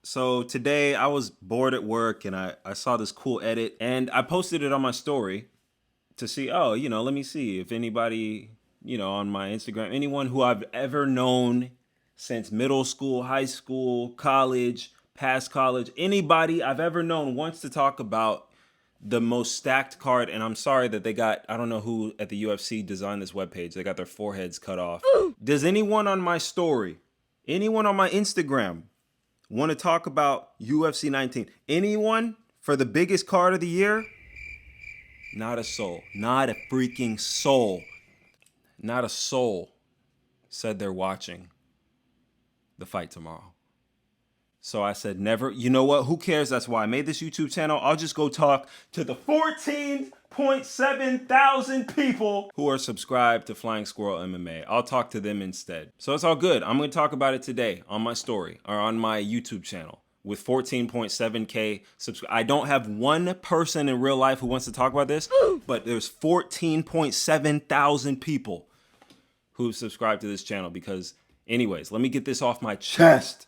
So today I was bored at work and I saw this cool edit and I posted it on my story to see, let me see if anybody, on my Instagram, anyone who I've ever known since middle school, high school, college, past college, anybody I've ever known wants to talk about the most stacked card. And I'm sorry that I don't know who at the UFC designed this webpage. They got their foreheads cut off. Does anyone on my story, anyone on my Instagram want to talk about UFC 19? Anyone for the biggest card of the year? Not a soul. Not a freaking soul. Not a soul said they're watching the fight tomorrow. So I said, never. You know what? Who cares? That's why I made this YouTube channel. I'll just go talk to the 14.7 thousand people who are subscribed to Flying Squirrel MMA. I'll talk to them instead. So it's all good. I'm going to talk about it today on my story or on my YouTube channel with 14.7K subscribers. I don't have one person in real life who wants to talk about this, but there's 14.7 thousand people who subscribe to this channel because, anyways, let me get this off my chest.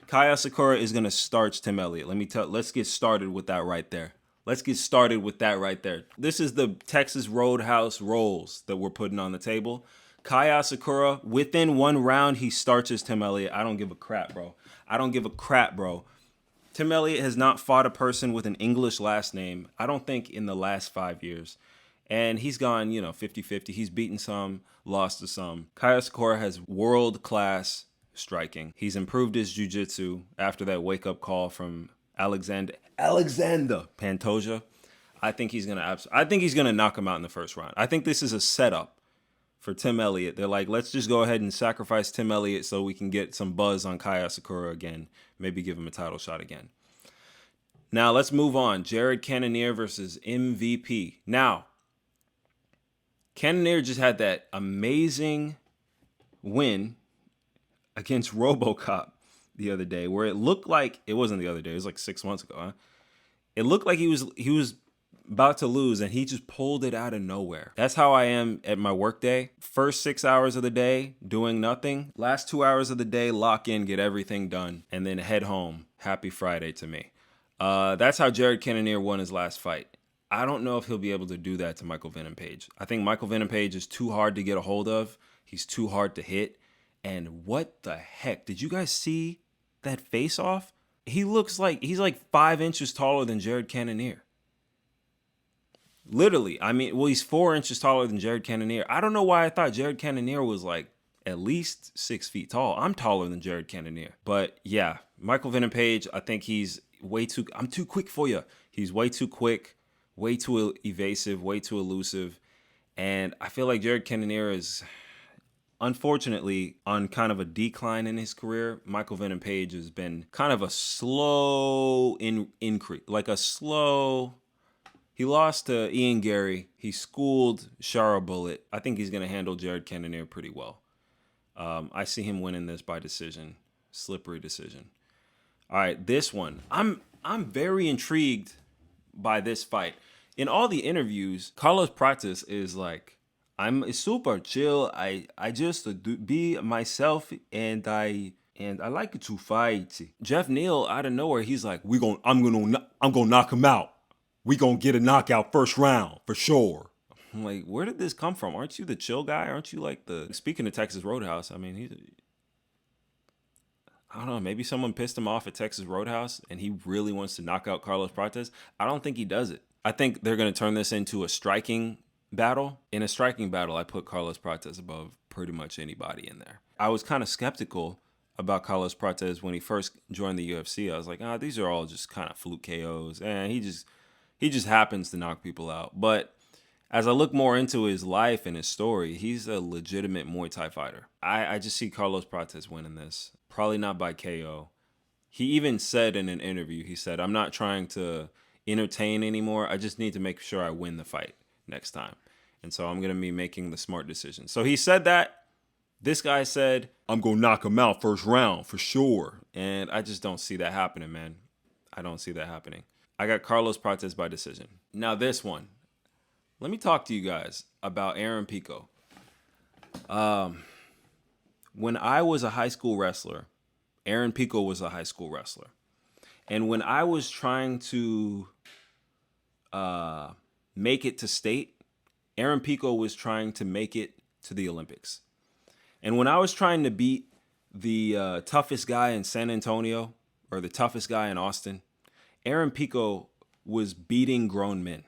Kaio Sakura is going to starch Tim Elliott. Let's get started with that right there. This is the Texas Roadhouse rolls that we're putting on the table. Kaio Sakura, within one round, he starches Tim Elliott. I don't give a crap, bro. Tim Elliott has not fought a person with an English last name, I don't think, in the last 5 years. And he's gone, 50-50. He's beaten some, lost to some. Kaio Sakura has world-class striking. He's improved his jiu-jitsu after that wake-up call from Alexander Pantoja. I think he's gonna knock him out in the first round. I think this is a setup for Tim Elliott. They're like, let's just go ahead and sacrifice Tim Elliott so we can get some buzz on Kaio Sakura again. Maybe give him a title shot again. Now let's move on. Cannonier versus MVP. Now, Cannonier just had that amazing win against RoboCop the other day, where it looked like it wasn't the other day. It was like 6 months ago. Huh? It looked like he was about to lose, and he just pulled it out of nowhere. That's how I am at my work day. First 6 hours of the day, doing nothing. Last 2 hours of the day, lock in, get everything done, and then head home. Happy Friday to me. That's how Cannonier won his last fight. I don't know if he'll be able to do that to Michael Venom Page. I think Michael Venom Page is too hard to get a hold of. He's too hard to hit. And what the heck? Did you guys see that face off? He looks like he's like 5 inches taller than Cannonier. Literally. I mean, well, he's 4 inches taller than Cannonier. I don't know why I thought Cannonier was like at least 6 feet tall. I'm taller than Cannonier. But yeah, Michael Venom Page, I think he's I'm too quick for you. He's way too quick, way too evasive, way too elusive. And I feel like Cannonier is, unfortunately, on kind of a decline in his career. Michael Venom Page has been kind of a slow increase, like a slow. He lost to Ian Gary. He schooled Shara Bullet. I think he's going to handle Cannonier pretty well. I see him winning this by decision, slippery decision. All right, this one. I'm very intrigued by this fight. In all the interviews, Carlos Prates is like, I'm super chill. I just be myself, and I like to fight. Geoff Neal out of nowhere, he's like, I'm gonna knock him out. We gonna get a knockout first round for sure. I'm like, where did this come from? Aren't you the chill guy? Aren't you like speaking of Texas Roadhouse? I mean, I don't know. Maybe someone pissed him off at Texas Roadhouse, and he really wants to knock out Carlos Prates. I don't think he does it. I think they're gonna turn this into a striking battle. In a striking battle, I put Carlos Prates above pretty much anybody in there. I was kind of skeptical about Carlos Prates when he first joined the UFC. I was like, these are all just kind of fluke KOs, and he just happens to knock people out. But as I look more into his life and his story, he's a legitimate Muay Thai fighter. I just see Carlos Prates winning this. Probably not by KO. He even said in an interview, he said, I'm not trying to entertain anymore. I just need to make sure I win the fight next time. And so I'm going to be making the smart decision. So he said that. This guy said, I'm going to knock him out first round for sure. And I just don't see that happening, man. I don't see that happening. I got Carlos Prates by decision. Now this one. Let me talk to you guys about Aaron Pico. When I was a high school wrestler, Aaron Pico was a high school wrestler. And when I was trying to make it to state, Aaron Pico was trying to make it to the Olympics. And when I was trying to beat the toughest guy in San Antonio or the toughest guy in Austin, Aaron Pico was beating grown men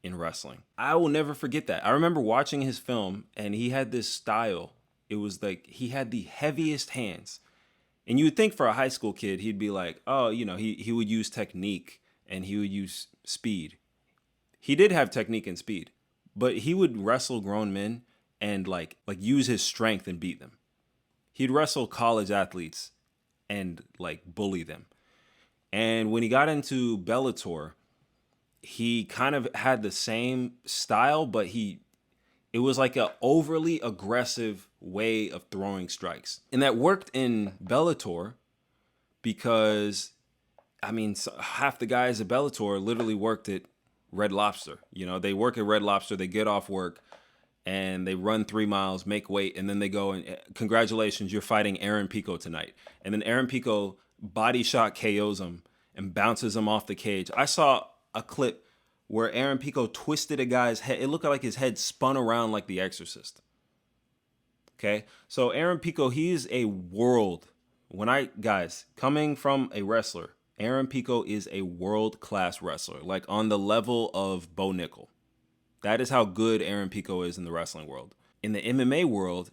in wrestling. I will never forget that. I remember watching his film, and he had this style. It was like he had the heaviest hands. And you would think for a high school kid, he'd be like, oh, you know, he would use technique and he would use speed. He did have technique and speed, but he would wrestle grown men and like use his strength and beat them. He'd wrestle college athletes and like bully them. And when he got into Bellator, he kind of had the same style, but it was like a overly aggressive way of throwing strikes. And that worked in Bellator because, I mean, half the guys at Bellator literally worked at Red Lobster. You know, they work at Red Lobster, they get off work, and they run 3 miles, make weight, and then they go and, congratulations, you're fighting Aaron Pico tonight. And then Aaron Pico body shot KOs him and bounces him off the cage. I saw a clip where Aaron Pico twisted a guy's head. It looked like his head spun around like The Exorcist. Okay? So Aaron Pico, he is a world. Guys, coming from a wrestler, Aaron Pico is a world-class wrestler, like on the level of Bo Nickel. That is how good Aaron Pico is in the wrestling world. In the MMA world,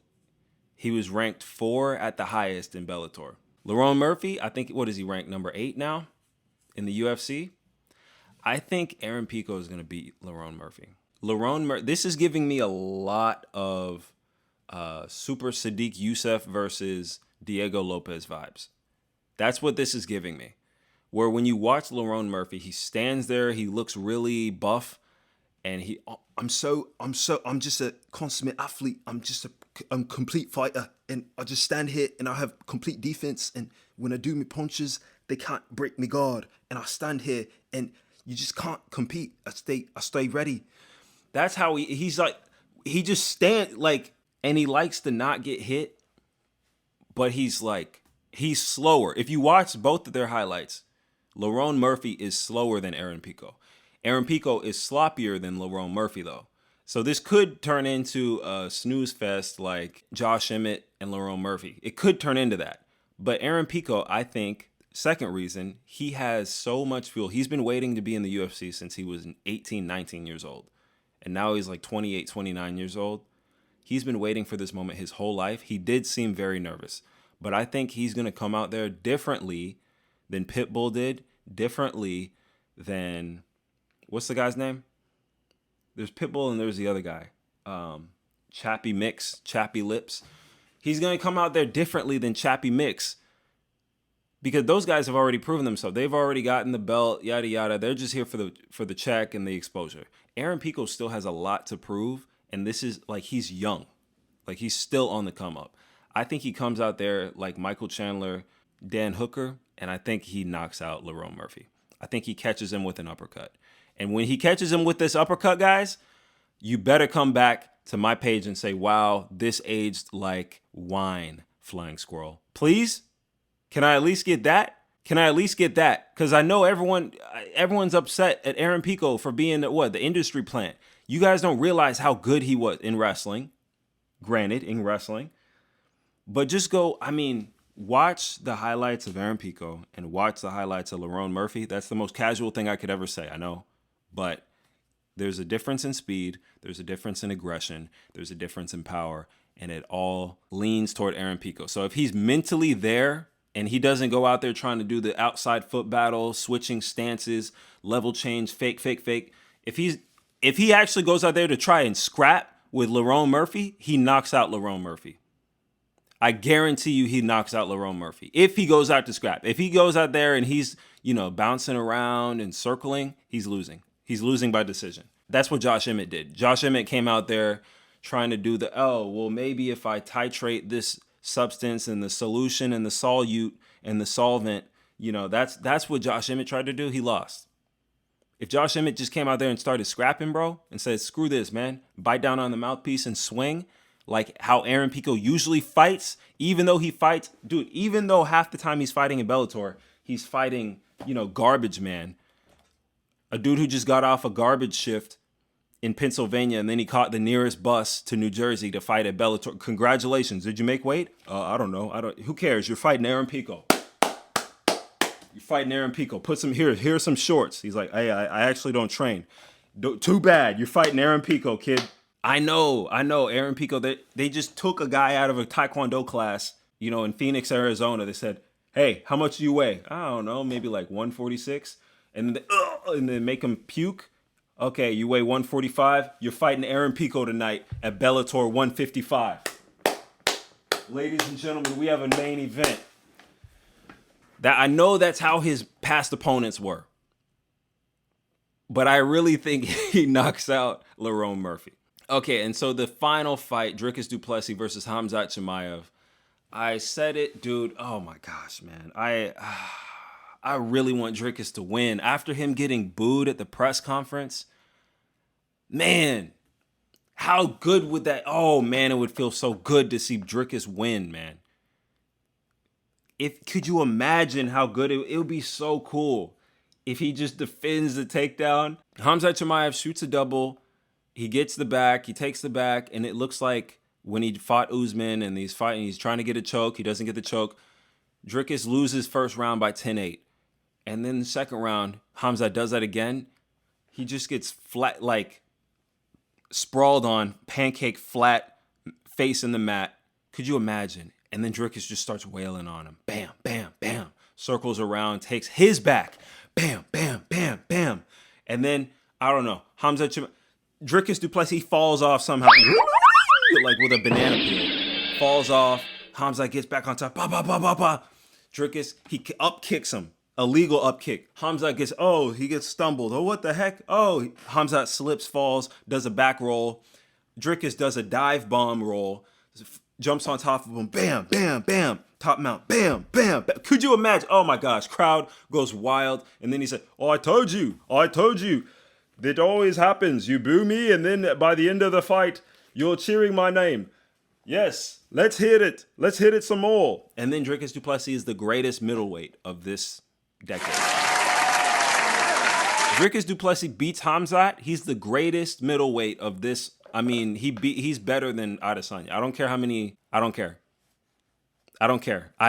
he was ranked 4 at the highest in Bellator. Lerone Murphy, I think, what is he ranked, number 8 now in the UFC? I think Aaron Pico is going to beat Lerone Murphy. This is giving me a lot of Super Sadiq Youssef versus Diego Lopez vibes. That's what this is giving me. Where when you watch Lerone Murphy, he stands there, he looks really buff, and I'm just a consummate athlete. I'm a complete fighter, and I just stand here and I have complete defense. And when I do my punches, they can't break me guard. And I stand here and you just can't compete. I stay ready. That's how he's like. He just stand like, and he likes to not get hit, but he's slower. If you watch both of their highlights, Lerone Murphy is slower than Aaron Pico. Aaron Pico is sloppier than Lerone Murphy, though. So this could turn into a snooze fest like Josh Emmett and Lerone Murphy. It could turn into that. But Aaron Pico, I think, second reason, he has so much fuel. He's been waiting to be in the UFC since he was 18, 19 years old. And now he's like 28, 29 years old. He's been waiting for this moment his whole life. He did seem very nervous. But I think he's going to come out there differently than Pitbull did, differently than... What's the guy's name? There's Pitbull and there's the other guy. Chappie Mix, Chappie Lips. He's going to come out there differently than Chappie Mix because those guys have already proven themselves. They've already gotten the belt, yada, yada. They're just here for the check and the exposure. Aaron Pico still has a lot to prove, and this is like he's young. Like he's still on the come up. I think he comes out there like Michael Chandler, Dan Hooker, and I think he knocks out Lerone Murphy. I think he catches him with an uppercut. And when he catches him with this uppercut, guys, you better come back to my page and say, wow, this aged like wine, Flying Squirrel. Please? Can I at least get that? Because I know everyone's upset at Aaron Pico for being the industry plant. You guys don't realize how good he was in wrestling. Granted, in wrestling. But just watch the highlights of Aaron Pico and watch the highlights of Lerone Murphy. That's the most casual thing I could ever say, I know. But there's a difference in speed, there's a difference in aggression, there's a difference in power, and it all leans toward Aaron Pico. So if he's mentally there and he doesn't go out there trying to do the outside foot battle, switching stances, level change, fake, if he actually goes out there to try and scrap with Lerone Murphy, he knocks out Lerone Murphy. I guarantee you he knocks out Lerone Murphy. If he goes out to scrap. If he goes out there and he's, bouncing around and circling, he's losing. He's losing by decision. That's what Josh Emmett did. Josh Emmett came out there trying to do maybe if I titrate this substance and the solution and the solute and the solvent, that's what Josh Emmett tried to do. He lost. If Josh Emmett just came out there and started scrapping, bro, and said, screw this, man, bite down on the mouthpiece and swing, like how Aaron Pico usually fights, even though half the time he's fighting in Bellator, he's fighting, garbage man. A dude who just got off a garbage shift in Pennsylvania, and then he caught the nearest bus to New Jersey to fight at Bellator. Congratulations. Did you make weight? I don't know. Who cares? You're fighting Lerone Pico. You're fighting Lerone Pico. Put some here. Here's some shorts. He's like, hey, I actually don't train. Too bad. You're fighting Lerone Pico, kid. I know. Lerone Pico, they just took a guy out of a Taekwondo class, in Phoenix, Arizona. They said, hey, how much do you weigh? I don't know, maybe like 146. And then make him puke. Okay, you weigh 145. You're fighting Lerone Pico tonight at Bellator 155. Ladies and gentlemen, we have a main event. That I know that's how his past opponents were. But I really think he knocks out Lerone Murphy. Okay, and so the final fight, Dricus du Plessis versus Khamzat Chimaev. I said it, dude. Oh my gosh, man. I really want Dricus to win. After him getting booed at the press conference, man, how good would that... Oh, man, it would feel so good to see Dricus win, man. Could you imagine how good it would be? So cool if he just defends the takedown. Khamzat Chimaev shoots a double. He gets the back. He takes the back, and it looks like when he fought Usman and he's trying to get a choke. He doesn't get the choke. Dricus loses first round by 10-8. And then the second round, Hamza does that again. He just gets flat, like sprawled on, pancake flat, face in the mat. Could you imagine? And then Dricus just starts wailing on him. Bam, bam, bam. Circles around, takes his back. Bam, bam, bam, bam. And then, I don't know, Dricus du Plessis falls off somehow. Like with a banana peel. Falls off. Hamza gets back on top. Ba, ba, ba, ba, ba. Dricus, he up kicks him. Illegal up kick. Hamza he gets stumbled. Oh, what the heck? Oh, Hamza slips, falls, does a back roll. Dricus does a dive bomb roll. Jumps on top of him. Bam, bam, bam. Top mount. Bam, bam, bam. Could you imagine? Oh my gosh. Crowd goes wild. And then he said, oh, I told you. It always happens. You boo me, and then by the end of the fight, you're cheering my name. Yes, let's hit it. Let's hit it some more. And then Dricus du Plessis is the greatest middleweight of this decade. Dricus du Plessis beats Khamzat. He's the greatest middleweight of this. I mean, he's better than Adesanya. I don't care how many. I don't care. I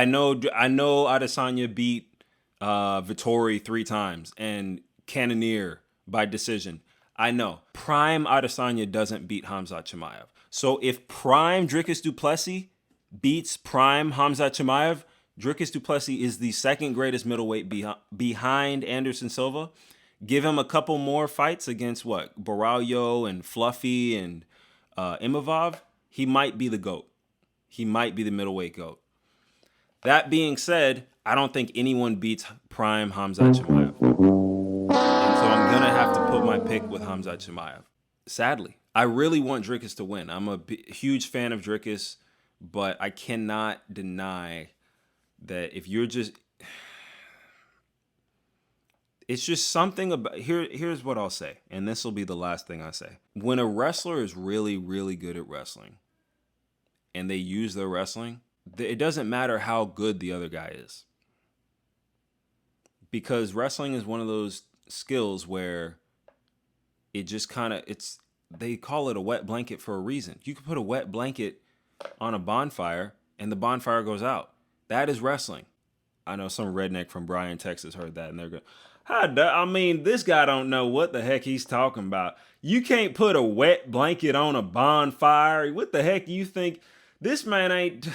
know Adesanya beat Vettori 3 times and Cannonier by decision. I know. Prime Adesanya doesn't beat Khamzat Chimaev. So if prime Dricus du Plessis beats prime Khamzat Chimaev, Dricus du Plessis is the second greatest middleweight behind Anderson Silva. Give him a couple more fights against Baralho and Fluffy and Imavov. He might be the GOAT. He might be the middleweight GOAT. That being said, I don't think anyone beats prime Khamzat Chimaev. And so I'm going to have to put my pick with Khamzat Chimaev. Sadly, I really want Dricus to win. I'm a huge fan of Dricus, but I cannot deny that if you're just... It's just something about... Here's what I'll say, and this will be the last thing I say. When a wrestler is really, really good at wrestling, and they use their wrestling, it doesn't matter how good the other guy is. Because wrestling is one of those skills where it just kind of... They call it a wet blanket for a reason. You can put a wet blanket on a bonfire, and the bonfire goes out. That is wrestling. I know some redneck from Bryan, Texas heard that, and they're going... I mean, this guy don't know what the heck he's talking about. You can't put a wet blanket on a bonfire. What the heck do you think? This man ain't...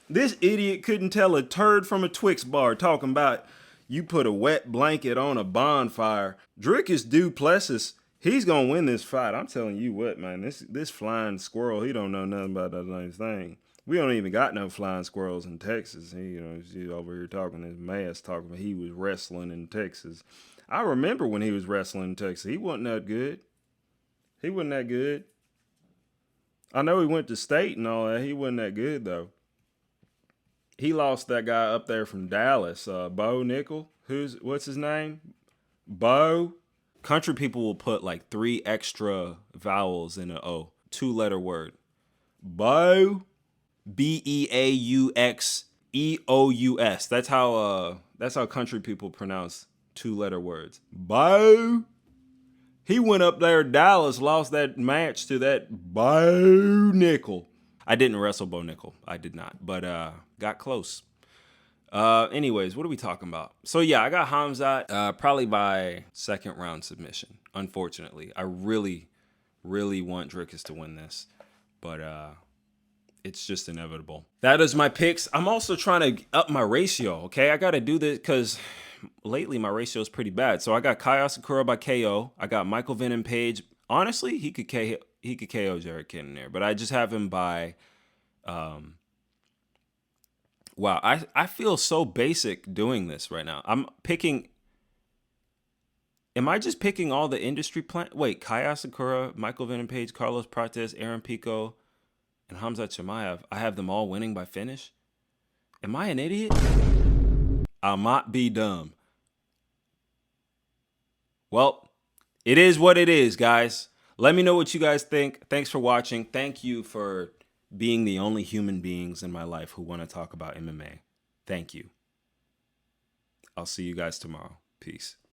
This idiot couldn't tell a turd from a Twix bar talking about you put a wet blanket on a bonfire. Dricus du Plessis, he's going to win this fight. I'm telling you what, man. This flying squirrel, he don't know nothing about that damn thing. We don't even got no flying squirrels in Texas. He's over here talking his mess, talking about he was wrestling in Texas. I remember when he was wrestling in Texas. He wasn't that good. I know he went to state and all that. He wasn't that good, though. He lost that guy up there from Dallas, Bo Nickel. What's his name? Bo. Country people will put like 3 extra vowels in an O. 2-letter word. Bo. Beauxeous. That's how That's how country people pronounce 2-letter words. Bo. He went up there to Dallas, lost that match to that Bo Nickel. I didn't wrestle Bo Nickel. I did not, but got close. Anyways, what are we talking about? So yeah, I got Khamzat probably by second round submission. Unfortunately, I really want Dricus to win this, but it's just inevitable. That is my picks. I'm also trying to up my ratio. Okay, I got to do this because lately my ratio is pretty bad. So I got Asakura by KO. I got Michael Venom Page. Honestly, he could KO Jared Cannonier, but I just have him by. Wow, I feel so basic doing this right now. I'm picking. Am I just picking all the industry Wait, Asakura, Michael Venom Page, Carlos Prates, Aaron Pico, and Hamza Chimaev. I have them all winning by finish. Am I an idiot? I might be dumb. Well, it is what it is, guys. Let me know what you guys think. Thanks for watching. Thank you for being the only human beings in my life who want to talk about MMA. Thank you. I'll see you guys tomorrow. Peace.